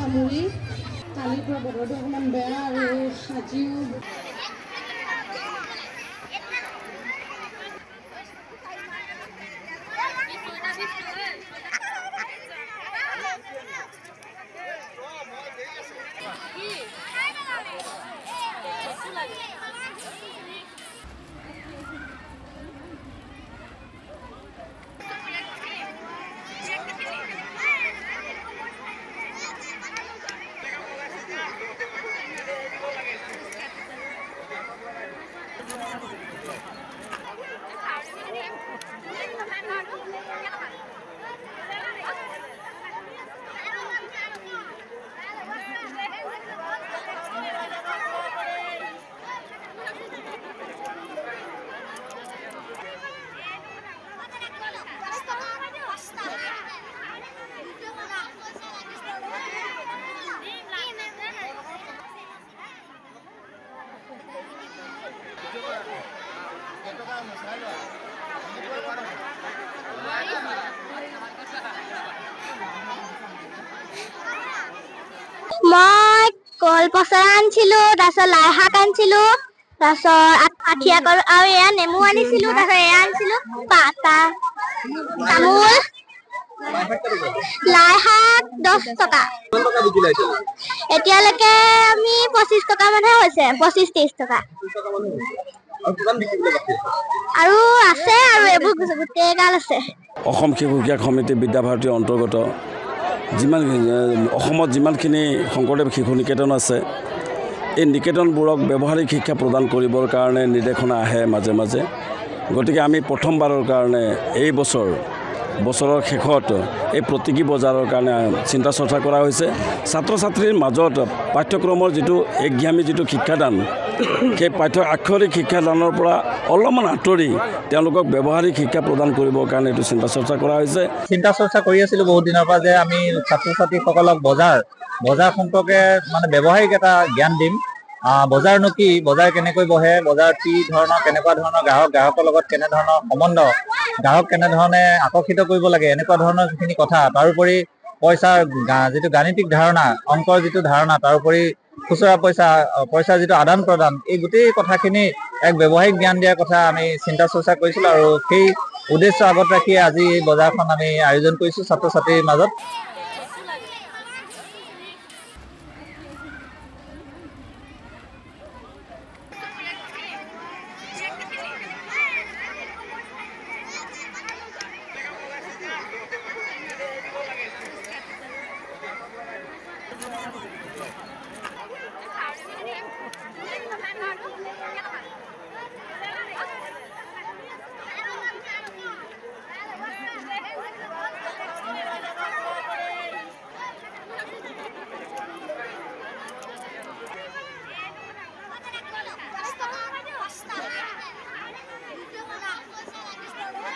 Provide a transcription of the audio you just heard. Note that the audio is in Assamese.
সামৰি কালিৰ পৰা বতৰটো অকণমান বেয়া আৰু আজিও মই কল পচলা আনিছিলো, তাৰপিছত লাই শাক আনিছিলো, তাৰপিছত আঠিয়া কল আৰু এয়া নেমু আনিছিলো, তাৰপিছত এয়া আনিছিলো তামোল। লাই শাক 10 টকা। এতিয়ালৈকে আমি 25 টকা মানহে হৈছে, 25-30 টকা। আৰু আছে আৰু এইবোৰ গোটেই গাল আছে। অসম শিশু শিক্ষা সমিতি বিদ্যাভাৰতীৰ অন্তৰ্গত অসমত যিমানখিনি শংকৰদেৱ শিশু নিকেতন আছে, এই নিকেতনবোৰক ব্যৱহাৰিক শিক্ষা প্ৰদান কৰিবৰ কাৰণে নিৰ্দেশনা আহে মাজে মাজে। গতিকে আমি প্ৰথমবাৰৰ কাৰণে এই বছৰৰ শেষত এই প্ৰতীকী বজাৰৰ কাৰণে চিন্তা চৰ্চা কৰা হৈছে। ছাত্ৰ ছাত্ৰীৰ মাজত পাঠ্যক্ৰমৰ যিটো একঘেয়ামী যিটো শিক্ষাদান, সেই আক্ষৰিক শিক্ষাদানৰ পৰা অলপমান আঁতৰি তেওঁলোকক ব্যৱহাৰিক শিক্ষা প্ৰদান কৰিবৰ কাৰণে এইটো চিন্তা চৰ্চা কৰা হৈছে। চিন্তা চৰ্চা কৰি আছিলোঁ বহুত দিনৰ পৰা যে আমি ছাত্ৰ ছাত্ৰীসকলক বজাৰ সম্পৰ্কে মানে ব্যৱহাৰিক এটা জ্ঞান দিম। বজাৰনো কি, বজাৰ কেনেকৈ বহে, বজাৰত কি ধৰণৰ কেনেকুৱা ধৰণৰ গ্ৰাহকৰ লগত কেনেধৰণৰ সম্বন্ধ, গ্ৰাহক কেনেধৰণে আকৰ্ষিত কৰিব লাগে, এনেকুৱা ধৰণৰ যিখিনি কথা। তাৰোপৰি পইচাৰ যিটো গাণিতিক ধাৰণা, অংকৰ যিটো ধাৰণা, তাৰোপৰি খুচুৰা পইচাৰ যিটো আদান প্ৰদান, এই গোটেই কথাখিনি এক ব্যৱহাৰিক জ্ঞান দিয়াৰ কথা আমি চিন্তা চৰ্চা কৰিছিলোঁ আৰু সেই উদ্দেশ্য আগত ৰাখি আজি এই বজাৰখন আমি আয়োজন কৰিছোঁ ছাত্ৰ ছাত্ৰীৰ মাজত।